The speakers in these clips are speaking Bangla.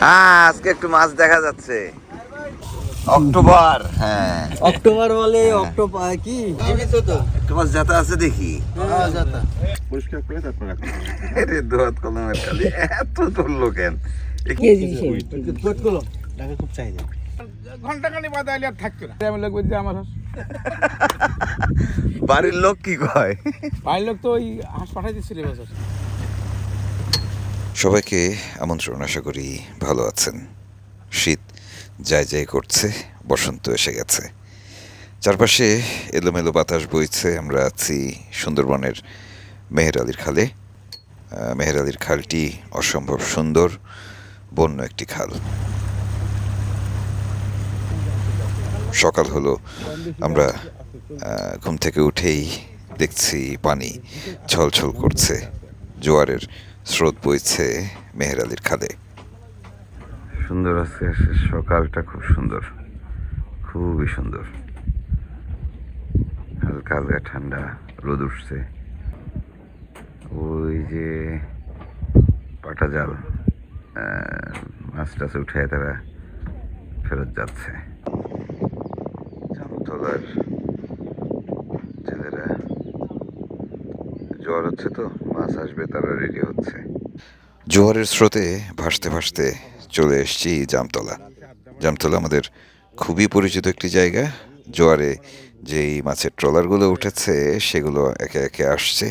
আজকে একটু মাছ দেখা যাচ্ছে। অক্টোবর, হ্যাঁ অক্টোবর বলে অক্টোবর কি জীবিত তো একটু মাছ যাতা আছে দেখি। হ্যাঁ যাতা পরিষ্কার করে তারপর রাখতে হবে। আরে দোয়াত কলমের খালি এত তুললো কেন? কেজি কত কিলো টাকা খুব চাহিদা। ঘন্টাখানি বাদে আইলে আর থাকতো না। আমি লোক বলছে আমার হাঁস। বাড়ির লোক কি কয়? বাড়ির লোক তো ওই হাঁস পাঠাই দিচ্ছিল এবছর। সবাইকে আমন্ত্রণ, আশা করি ভালো আছেন। শীত যায় যায় করছে, বসন্ত এসে গেছে, চারপাশে এলোমেলো বাতাস বইছে। আমরা আছি সুন্দরবনের মেহের আলীর খালে। মেহের আলীর খালটি অসম্ভব সুন্দর, বন্য একটি খাল। সকাল হলো, আমরা ঘুম থেকে উঠেই দেখছি পানি ছলছল করছে, জোয়ারের স্রোত বইছে মেহের আলীর খালে। সুন্দর আছে, সকালটা খুব সুন্দর, খুবই সুন্দর। হালকা হালকা ঠান্ডা রোদ উঠছে। ওই যে পাটা জাল, মাছ টাছ উঠে তারা ফেরত যাচ্ছে। জামতলার জেলেরা, জোয়ার হচ্ছে তো, মাছ আসবে, তারা রেডি হচ্ছে। জোয়ারের স্রোতে ভাসতে ভাসতে চলে এসেছি জামতলা। জামতলা আমাদের খুবই পরিচিত একটি জায়গা। জোয়ারে যেই মাছের ট্রলারগুলো উঠেছে সেগুলো একে একে আসছে,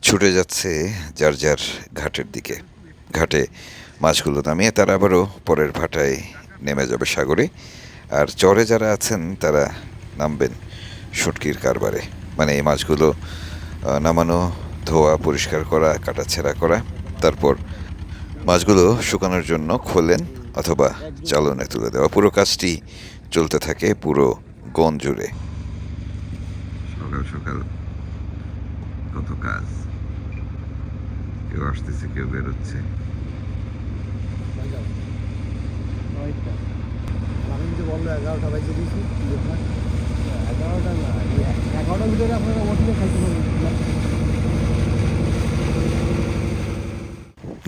ছুটে যাচ্ছে যার যার ঘাটের দিকে। ঘাটে মাছগুলো নামিয়ে তারা আবারও পরের ভাটায় নেমে যাবে সাগরে। আর চরে যারা আছেন তারা নামবেন শুটকির কারবারে, মানে এই মাছগুলো নামানো, ধোয়া, পরিষ্কার করা, কাটাছেঁড়া করা, তারপর মাছগুলো শুকানোর জন্য খোলেন অথবা চালনে তুলে দেওয়া। পুরো কাজটি চলতে থাকে পুরো গন জুড়ে। সকাল সকাল কত কাজ, কেউ আসতেছে, কেউ বেরোচ্ছে। আমি যে বললো 11টা বাজে দিয়েছি 11টা না 11টার ভিতরে আপনারা ওটিতে খাইতে পারবেন।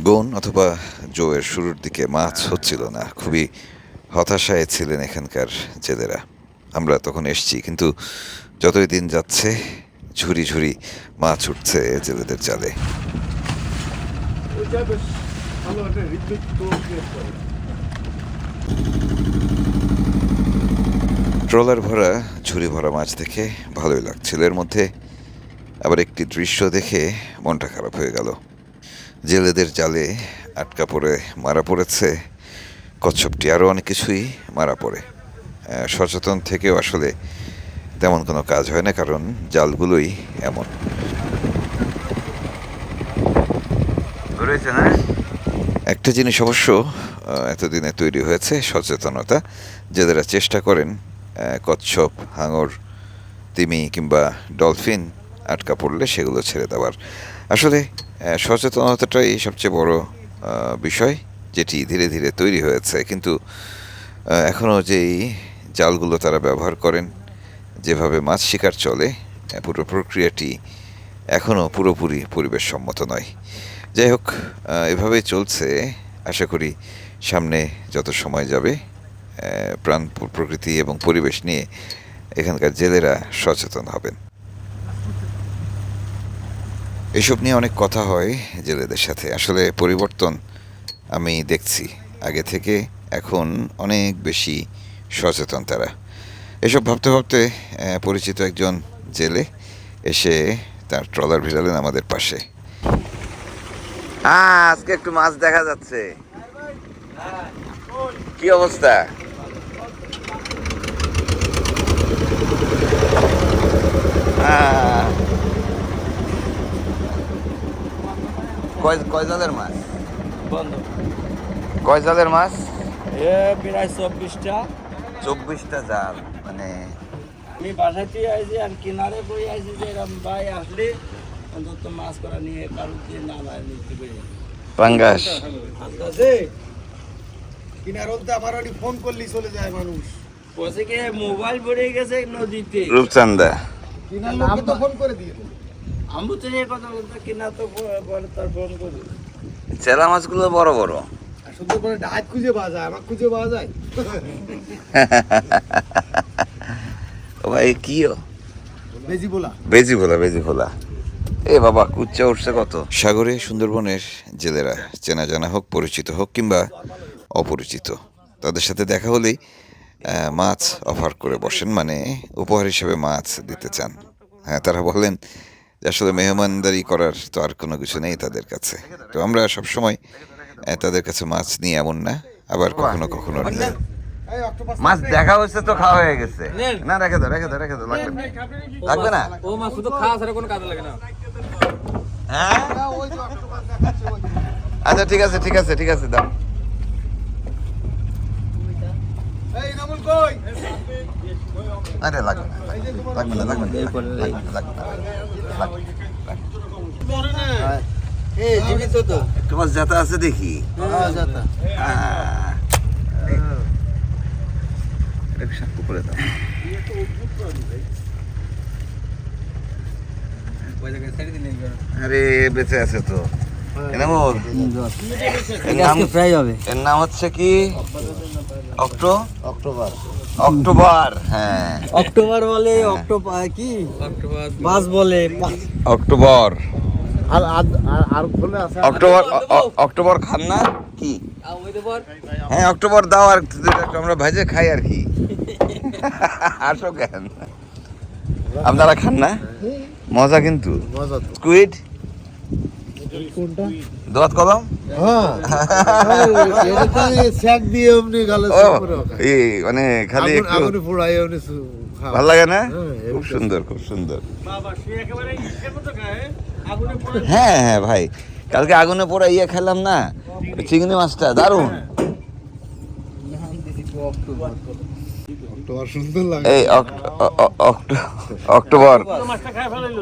গন অথবা জোয়ের শুরুর দিকে মাছ হচ্ছিল না, খুবই হতাশায় ছিলেন এখানকার জেলেরা। আমরা তখন এসছি, কিন্তু যতই দিন যাচ্ছে ঝুরি ঝুরি মাছ উঠছে জেলেদের জালে। ট্রলার ভরা, ঝুরি ভরা মাছ দেখে ভালোই লাগছিল। এর মধ্যে আবার একটি দৃশ্য দেখে মনটা খারাপ হয়ে গেল। জেলেদের জালে আটকা পড়ে মারা পড়েছে কচ্ছপটি, আরও অনেক কিছুই মারা পড়ে। সচেতন থেকেও আসলে তেমন কোনো কাজ হয় না, কারণ জালগুলোই এমন। একটা জিনিস অবশ্য এতদিনে তৈরি হয়েছে, সচেতনতা। জেলেরা চেষ্টা করেন কচ্ছপ, হাঙর, তিমি কিংবা ডলফিন আটকা পড়লে সেগুলো ছেড়ে দেওয়ার। আসলে সচেতনতাটাই সবচেয়ে বড় বিষয়, যেটি ধীরে ধীরে তৈরি হয়েছে। কিন্তু এখনও যেই জালগুলো তারা ব্যবহার করেন, যেভাবে মাছ শিকার চলে, পুরো প্রক্রিয়াটি এখনও পুরোপুরি পরিবেশ সম্মত নয়। যাই হোক, এভাবেই চলছে। আশা করি সামনে যত সময় যাবে, প্রাণ প্রকৃতি এবং পরিবেশ নিয়ে এখানকার জেলেরা সচেতন হবেন। এসব নিয়ে অনেক কথা হয় জেলেদের সাথে। আসলে পরিবর্তন আমি দেখছি, আগে থেকে এখন অনেক বেশি সচেতন তারা। এসব ভাবতে ভাবতে পরিচিত একজন জেলে এসে তার ট্রলার ভিড়ালেন আমাদের পাশে। আজকে একটু মাছ দেখা যাচ্ছে। কি অবস্থা? কয় জালের মাছ? বন্ধ কয় জালের মাছ? প্রায় 24টা। 24টা জাল, মানে আমি বাসাতে আইছি আর কিনারে বই আইছি যে এরকম ভাই আসলে অন্তত মাছ করা নিয়ে কারোর দিয়ে নামায় নিতে পারি। পাঙ্গাস। আসতেছে কিনার মধ্যে আমার ওটি ফোন করলেই চলে যায় মানুষ। বসে কে মোবাইল পড়ে গেছে নদীতে। রূপচান্দা। কিনার লোক তো ফোন করে দিয়ে। আমি তো এই কথা বলতে কিনা তো বলে তার ফোন করি। চেলা মাছগুলো বড় বড়। সুন্দরবনে ডাইট খুঁজে পাওয়া যায়, আমার খুঁজে পাওয়া যায়। ও ভাই কি বেজি বলা। বেজি ভোলা। এ বাবা কুচ্চা উঠছে কত। সাগরে সুন্দরবনের জেলেরা চেনা জানা হোক, পরিচিত হোক কিংবা অপরিচিত, তাদের সাথে দেখা হলেই মাছ অফার করে বসেন, মানে উপহার হিসেবে মাছ দিতে চান। হ্যাঁ, তারা বলেন যে আসলে মেহমানদারি করার তো আর কোনো কিছু নেই তাদের কাছে। তো আমরা সবসময় তাদের কাছে মাছ নিই এমন না, আবার কখনো কখনো নিই। এই অক্টোপাস মাছ দেখা হচ্ছে তো খাওয়া হয়ে গেছে। না রেখে দাও লাগবে না। ও মাছ শুধু খাওয়া ছাড়া কোনো কাজে লাগে না। হ্যাঁ ওই যে অক্টোপাস দেখাচ্ছে ওই যে। আচ্ছা ঠিক আছে দাও। এই নামুল কই? আরে লাগবে না। এই জীবিত তো একটু মাছ যাতা আছে দেখি। হ্যাঁ যাতা এটা সাক্ষ্য করে দাও। আরে বেঁচে আছে তো। এনামুল, ফ্রাই হবে। এর নাম হচ্ছে কি? অক্টোবর। হ্যাঁ অক্টোবর বলে, কি মাছ বলে। অক্টোবর। আর খোলে আছে। অক্টোবর খান না কি? হ্যাঁ অক্টোবর দাও, আর আমরা ভেজে খাই আর কি। আসো কেন, আপনারা খান না? মজা কিন্তু। স্কুইড দোয়াত কলম। হ্যাঁ এটা তো স্যাক দিয়ে এমনি গালে ও মানে খালি একটু আগুনে পোড়াই এমনি ভালো লাগে না? খুব সুন্দর। হ্যাঁ ভাই, কালকে আগুনে পোড়া খেলাম না, চিংড়ি মাছটা দারুণ। অক্টোবর সুন্দর লাগে। এই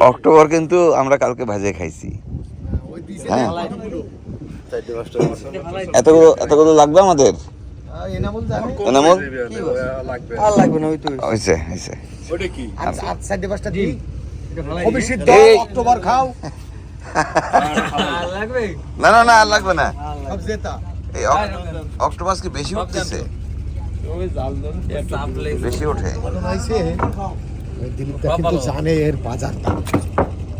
অক্টোবর কিন্তু আমরা কালকে ভাজে খাইছি। হ্যাঁ এতগুলো লাগবে আমাদের। এনামুল জানো? এনামুল আর লাগবে না, ওই তো হয়েছে। আচ্ছা সাইডে পাঁচটা দিই। অভিষিক্ত এই অক্টোবর খাও। আর লাগবে। না আর লাগবে না। সব জেতা। এই অক্টোপাস কি বেশি উঠতেছে? বেশি ওঠে। আইছে দিলীপটা কিন্তু জানে এর বাজার দাম,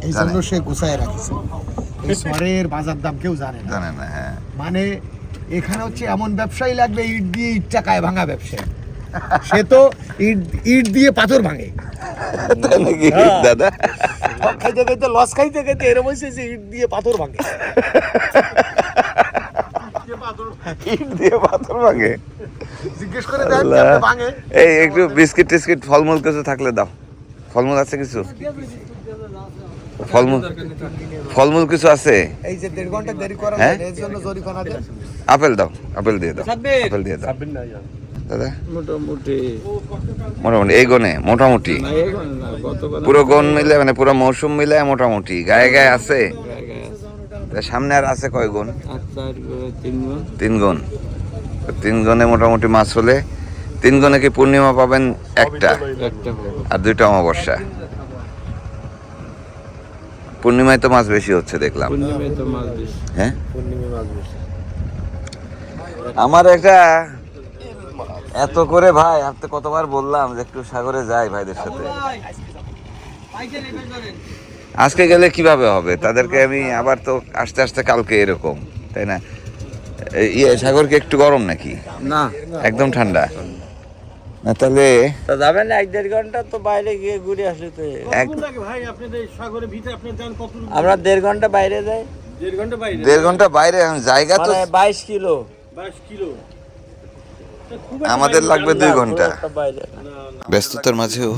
এই জন্য সে গুছায় রাখছে। এই শহরের বাজার দাম কেউ জানে না। হ্যাঁ মানে এখানে হচ্ছে এমন ব্যবসায়ী লাগবে ইট দিয়ে ইট টাকায় ভাঙা ব্যবসায়ী। সে তো ইট দিয়ে পাথর ভাঙে। তাই নাকি দাদা? খাইতে লস খাইতে এরকম হয়েছে যে ইট দিয়ে পাথর ভাঙে। ইট দিয়ে পাথর ভাঙে। জিজ্ঞেস করে দেন কেমনে ভাঙে। এই একটু বিস্কিট টিস্কিট ফলমূল কিছু থাকলে দাও। ফলমূল আছে কিছু? ফলমূল কিছু আছে? এই যে 1.5 ঘন্টা দেরি করা হ্যাঁ? এর জন্য জরিমানা দেন। আপেল দাও, আপেল দিয়ে দাও। দাদা মোটামুটি এই গনে মোটামুটি পুরো গন মিলে, মানে পুরো মৌসুম মিলে মোটামুটি গায়ে আছে। সামনে আর আছে কয় গুণ? 3 গুণ। 3 গুণে মোটামুটি মাছ হলে 3 গুণে কি পূর্ণিমা পাবেন একটা, আর 2টা অমাবস্যা। পূর্ণিমায় তো মাছ বেশি হচ্ছে দেখলাম। হ্যাঁ আমার একটা এত করে ভাই, আপনি কতবার বললাম যে একটু সাগরে যাই ভাইদের সাথে। আজকে গেলে কিভাবে হবে? তাদেরকে আমি আবার তো আস্তে আস্তে কালকে এরকম, তাই না? সাগর কি একটু গরম নাকি? না, একদম ঠান্ডা না। তাহলে যাবেন 1-1.5 ঘন্টা তো বাইরে গিয়ে ঘুরে আসলে তো। আমরা 1.5 ঘন্টা বাইরে যাই। 1.5 ঘন্টা বাইরে জায়গা তো 22 কিলো। আমাদের লাগবে 2 ঘন্টা। ব্যস্ততার মাঝেও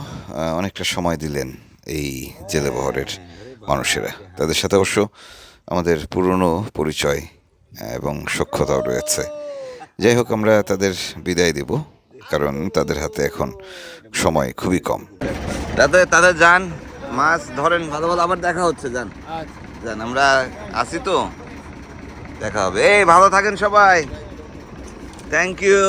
অনেকটা সময় দিলেন এই জেলে বহরের মানুষেরা। তাদের সাথে অবশ্য আমাদের পুরনো পরিচয় এবং সখ্যতাও রয়েছে। যাই হোক, আমরা তাদের বিদায় দেব, কারণ তাদের হাতে এখন সময় খুবই কম। তাদের যান, মাছ ধরেন ভালো, আবার দেখা হচ্ছে। যান, আমরা আসি তো, দেখা হবে। এই ভালো থাকেন সবাই, থ্যাংক ইউ।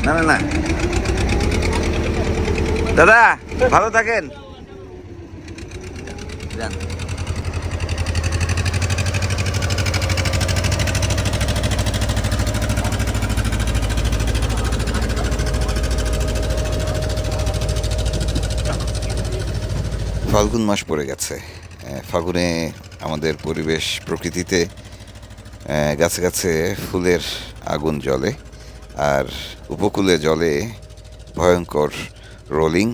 না না না দাদা ভালো থাকেন যান। ফাল্গুন মাস পড়ে গেছে। ফাল্গুনে আমাদের পরিবেশ প্রকৃতিতে গাছে গাছে ফুলের আগুন জ্বলে, আর উপকূলে জলে ভয়ঙ্কর রোলিং,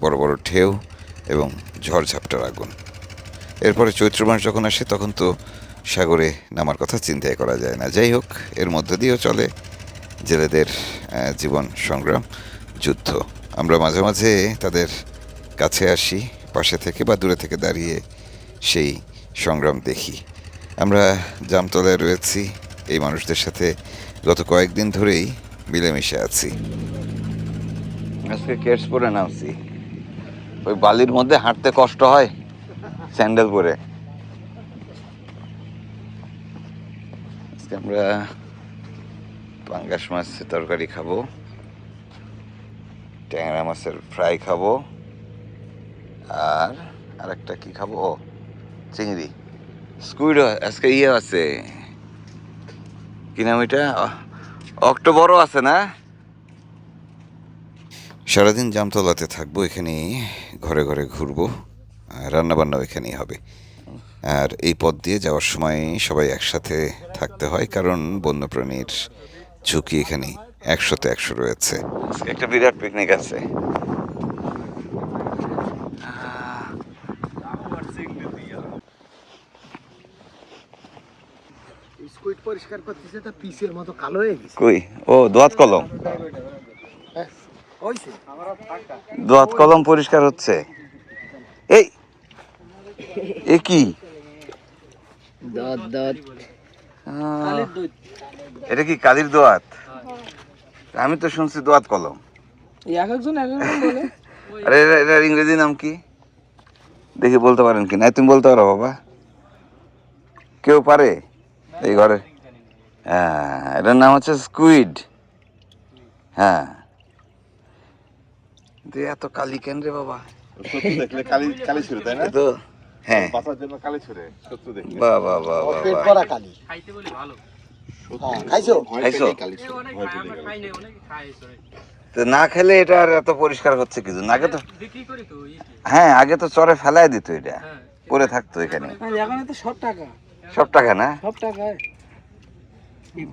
বড় বড় ঢেউ এবং ঝড়ঝাপটার আগুন। এরপরে চৈত্র মাস যখন আসে তখন তো সাগরে নামার কথা চিন্তাই করা যায় না। যাই হোক, এর মধ্য দিয়েও চলে জেলেদের জীবন সংগ্রাম, যুদ্ধ। আমরা মাঝে মাঝে তাদের কাছে আসি, পাশে থেকে বা দূরে থেকে দাঁড়িয়ে সেই সংগ্রাম দেখি। আমরা জামতলায় রয়েছি, এই মানুষদের সাথে গত কয়েকদিন ধরেই মিলেমিশে আছি। আজকে কেটস পরে নামছি, ওই বালির মধ্যে হাঁটতে কষ্ট হয় স্যান্ডেল পরে। আজকে আমরা পাঙ্গাস মাছের তরকারি খাবো, ট্যাংরা মাছের ফ্রাই খাবো, আর আরেকটা কি খাবো, ও চিংড়ি, স্কুইড আজকে ইয়ে আছে, কি নাম এটা, অক্টোবরও আছে না। সারাদিন জামতলাতে থাকবো, এখানেই ঘরে ঘরে ঘুরবো, রান্নাবান্নাও এখানেই হবে। আর এই পথ দিয়ে যাওয়ার সময় সবাই একসাথে থাকতে হয়, কারণ বন্যপ্রাণীর ঝুঁকি এখানে 100-তে 100 রয়েছে। একটা বিরাট পিকনিক আছে। স্কুইড পরিষ্কার করতেছে, তা পিসের মতো কালো হয়ে গেছে। কই, ও দোয়াত কলম, হইছে দোয়াত কলম পরিষ্কার হচ্ছে। এই এ কি, এটা কি কালির দোয়াত? আমি তো শুনছি দোয়াত কলম। আরে এটার ইংরেজি নাম কি দেখি বলতে পারেন কি না? তুমি বলতে পারো বাবা? কেউ পারে এই ঘরে? হ্যাঁ, এটার নাম হচ্ছে স্কুইড। হ্যাঁ, এত কালি কেন রে বাবা? দেখলে কালি ছুড়ে, তাই না? তো হ্যাঁ, বাঁচার জন্য কালি ছুড়ে, শত্রু দেখলে। বাহ বাহ বাহ বাহ পেট বাহ। ভরা কালি। খাইতে বলে ভালো। হ্যাঁ, খাইছো? খাইছো? কালি ছুড়ে, ভয় পেলে আমরা খাই না, অনেকে খায় সরে। তো না খেলে এটা আর এত পরিষ্কার হচ্ছে কিছু না? আগে তো, বিক্রি করি তো এই যে। হ্যাঁ আগে তো চরে ফেলাই দিত, এটা হ্যাঁ। পরে থাকতো এখানে। এখন তো সব টাকা, সব টাকা না? সব টাকায়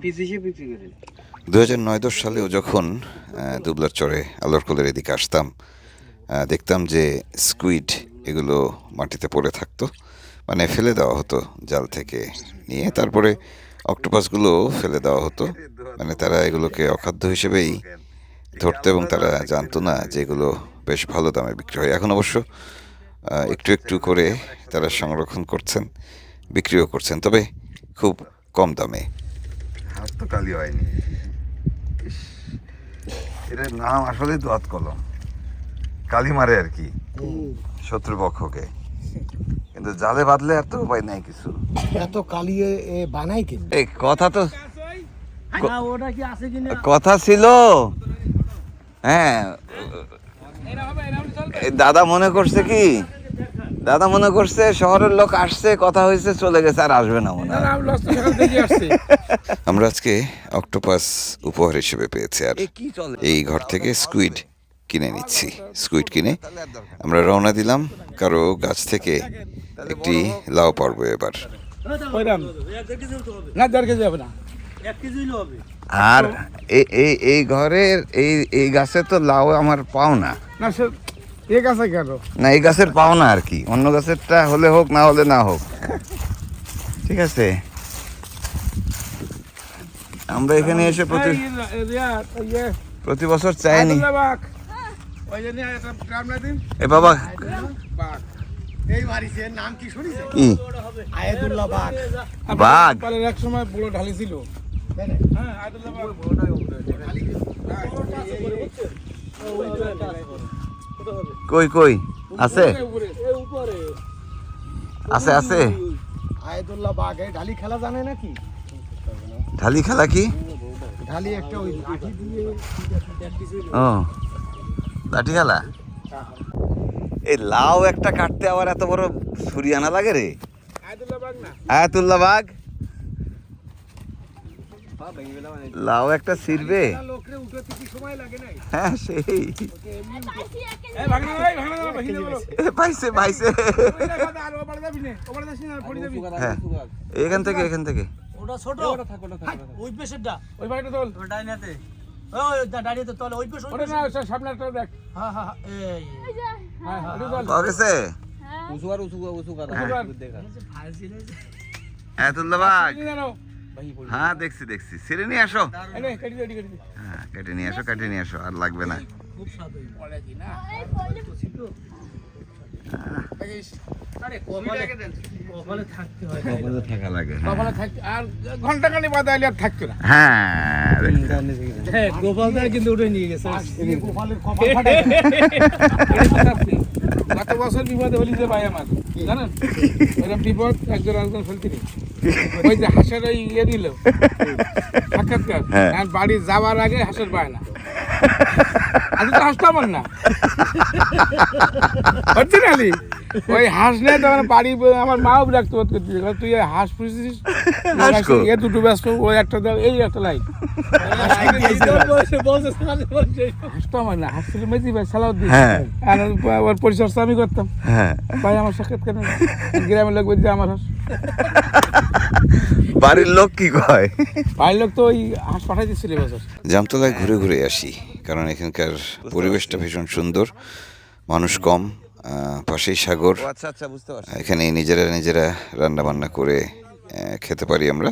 পিস হিসেবে বিক্রি করে। 2009-10 সালেও যখন দুবলার চরে আলোরকোলের এদিকে আসতাম, দেখতাম যে স্কুইড এগুলো মাটিতে পড়ে থাকতো, মানে ফেলে দেওয়া হতো জাল থেকে নিয়ে। তারপরে অক্টোপাসগুলো ফেলে দেওয়া হতো, মানে তারা এগুলোকে অখাদ্য হিসেবেই ধরতো এবং তারা জানতো না যে এগুলো বেশ ভালো দামে বিক্রি হয়। এখন অবশ্য একটু একটু করে তারা সংরক্ষণ করছেন, বিক্রিও করছেন, তবে খুব কম দামে। হাত তো কালি হয়নি। এটার নাম আসলে দোয়াত কলম, কালি মারে আর কি শত্রুপক্ষকে, কিন্তু জালে বাঁধলে আর তো উপায় নাই কিছু। এত কালি এ বানাই কেন? এই কথা তো, না ওটা কি আছে কিনা কথা ছিল। হ্যাঁ, এই দাদা মনে করছে কি, দাদা মনে করছে শহরের লোক আসছে, কথা হয়েছে, চলে গেছে, আর আসবে না মনে হয়। আমরা আজকে অক্টোপাস উপহার হিসেবে পেয়েছি, আর এ কি চলে? এই ঘর থেকে স্কুইড কিনে নিচ্ছি। স্কুইড কিনে আমরা রওনা দিলাম কারো গাছ থেকে একটি লাউ পারবো এবার। না 1.5 কেজি হবে না। 1 কেজি হবে। আর এই ঘরের এই গাছে তো লাউ আমার পাও না। না সে এক আছে কেন? না, এই গাছের পাও না আর কি, অন্য গাছেরটা হলে হোক, না হলে না হোক, ঠিক আছে। আমরা এখানে এসে প্রতি বছর চাইনি। ওই জন্য একটা ট্রাম না দিন। এ বাবা, এই বাড়ির নাম কি শুনিছেন? কি আয়েদুল্লাহ বাগ। বাঘ? পালের এক সময় বুড়ো ঢালি ছিল। হ্যাঁ, আয়দুল্লাহ বাগ। কই কই আছে? উপরে। আছে আছে। আয়েদুল্লাহ বাগ এই ঢালি খেলা জানে নাকি? ঢালি খেলা কি? খালি একটা ওই লাঠি দিয়ে ও লাঠি খেলা। এই লাউ একটা কাটতে আবার এত বড় ছুরি আনা লাগে রে। আয়াতুল্লাহ বাগ লাউ একটা ছিড়বে। লোকরে উঠতে কি সময় লাগে নাই? হ্যাঁ সেই এই ভাগনা ভাই ভাগনা ভাই বলো এ পাইছে পাইছে। আর ও বাড়ি যাবি না ও বাড়ি যাসনি আর পড়ে যাবি হ্যাঁ এখান থেকে ওটা ছোট ওই পেশেন্টটা ওই ভাইটা তোল ওটা ডাইনাতে ওই ডাইনাতে তলে ওই পেশেন্ট ওটা না সামনে একটা দেখ হ্যাঁ হ্যাঁ এই হ্যাঁ ওটা তোল পাওয়া গেছে আয়াতুল্লাহ বাগ। চিনি জানো হ্যাঁ দেখছি ছিঁড়ে নিয়ে আসো। এনে কেটে দে কেটে দে হ্যাঁ কেটে নিয়ে আসো আর লাগবে না। খুব স্বাদ হই পড়ে কি না দেখিস আরে কপালে থাকতে হয় থাকা লাগে। কপালে থাক আর ঘন্টা খানি বাদে আইলে আর থাকতো না হ্যাঁ হ্যাঁ গোপালদার কিন্তু উঠে নিয়ে গেছে গোপালের কপাল ফাটায়। গত বছর বিপদে হলি যে ভাই আমার জানেন এরকম বিপদ একজন ফেলতে নেই ওই যে হাঁসের ওই ইয়ে দিল সাক্ষাৎকার হ্যাঁ। আর বাড়ি যাওয়ার আগে হাঁসের পায় না আজ তো হাঁসটা আমার না হচ্ছে না রে? ওই হাঁস নেই তখন বাড়ি আমার মাও বিরক্ত বোধ করতেছে তুই এই হাঁস পুষেছিস হাঁস কো? এ দুটো ব্যস্ত ওই একটা দাও এই একটা লাইট হাঁসটা আমার না হাঁস ছিল মেজি ভাই সালাউদ্দিন হ্যাঁ। আর ওর পরিচর্যা আমি করতাম হ্যাঁ ভাই আমার সাক্ষাৎকার নেই। গ্রামের লোক বলছে আমার হাঁস বাড়ির লোক কি কয়? ভাই লোক তো ওই হাঁস পাঠাই দিচ্ছিল বছর জামতলায় ঘুরে ঘুরে আসি, কারণ এখানকার পরিবেশটা ভীষণ সুন্দর, মানুষ কম, পাশেই সাগর। ও আচ্ছা বুঝতে পারছি। এখানে নিজেরা রান্না বান্না করে খেতে পারি আমরা,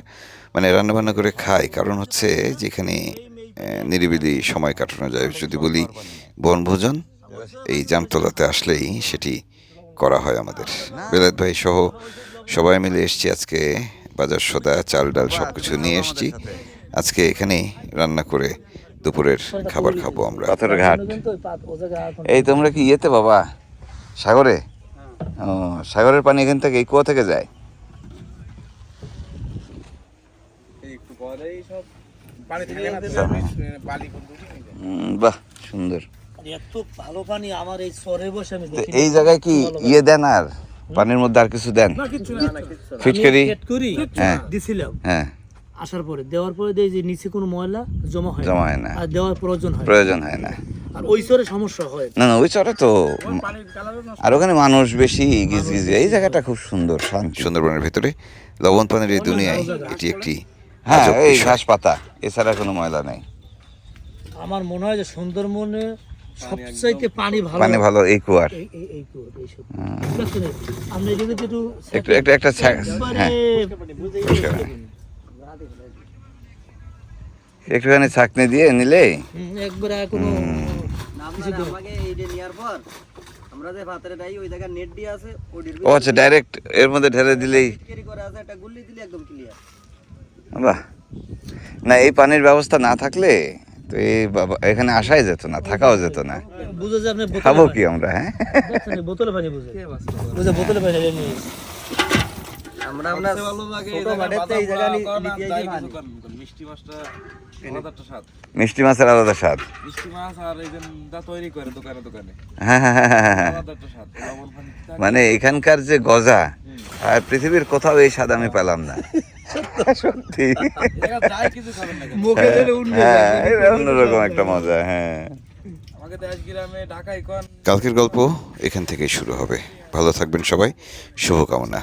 মানে রান্না বান্না করে খাই, কারণ হচ্ছে যেখানে নিরিবিলি সময় কাটানো যায়। যদি বলি বনভোজন, এই জামতলাতে আসলেই সেটি করা হয় আমাদের। বেলায়েত ভাই সহ সবাই মিলে এসছি আজকে, বাজার সদা চাল ডাল সব কিছু নিয়ে এসছি। আজকে এখানে রান্না করে দুপুরের খাবার খাবো আমরা। পাথরের ঘাট। এই তোমরা কি ইয়েতে বাবা সাগরে? ও সাগরের পানি এখান থেকে এই কুয়া থেকে যায়? বাহ সুন্দর। এত ভালো পানি আমার এই সরে বসে আমি তো দেখি এই জায়গায় কি ইয়ে দেন আর পানির মধ্যে আর কিছু দেন? ফিটকারি? হ্যাঁ দিছিলাম হ্যাঁ আসার পরে দেওয়ার পরে দেখি যে নিচে কোনো ময়লা জমা হয় জমা হয় না, আর দেওয়ার প্রয়োজন হয় প্রয়োজন হয় না। আর ওই সরে সমস্যা হয় না ওই চরে তো আর ওখানে মানুষ বেশি গিজগিজি। এই জায়গাটা খুব সুন্দর শান্ত। সুন্দরবনের ভেতরে লবণ পানির এই দুনিয়ায় এটি একটি হ্যাঁ আজব এই বিষয়। ঘাস পাতা এছাড়া কোনো ময়লা নেই। আমার মনে হয় যে সুন্দরবনে সবচাইতে পানি ভালো পানি ভালো এই কুয়ার। এই তো এই সব দেখছেন, আমরা এদিকে একটু একটা হ্যাঁ একটুখানি ছাকনি দিয়ে নিলে একবারে কোনো আমাকে এইটা নেওয়ার পর আমরা যে ভাতের ডাই ওই জায়গায় নেট দিয়ে আছে ওডির ও আচ্ছা ডাইরেক্ট এর মধ্যে ঢেলে দিলেই ক্যারি করে আছে একটা গুল্লি দিলে একদম ক্লিয়ার। বাহ। না এই পানির ব্যবস্থা না থাকলে তো এই এখানে আসাই যেত না, থাকাও যেত না। বুঝে যে আপনি খাবো কি আমরা? হ্যাঁ বোতলে পানি বুঝে বুঝে বোতলে পানি নিয়ে আমরা ছোট বাড়িতে এই জায়গা নিতে আইছি পানি। মিষ্টি মাছের আলাদা স্বাদ। হ্যাঁ হ্যাঁ হ্যাঁ হ্যাঁ। মানে এখানকার যে গজা আর পৃথিবীর কোথাও এই স্বাদ আমি পেলাম না সত্যি। হ্যাঁ এটা অন্যরকম একটা মজা। হ্যাঁ কালকের গল্প এখান থেকেই শুরু হবে। ভালো থাকবেন সবাই, শুভকামনা।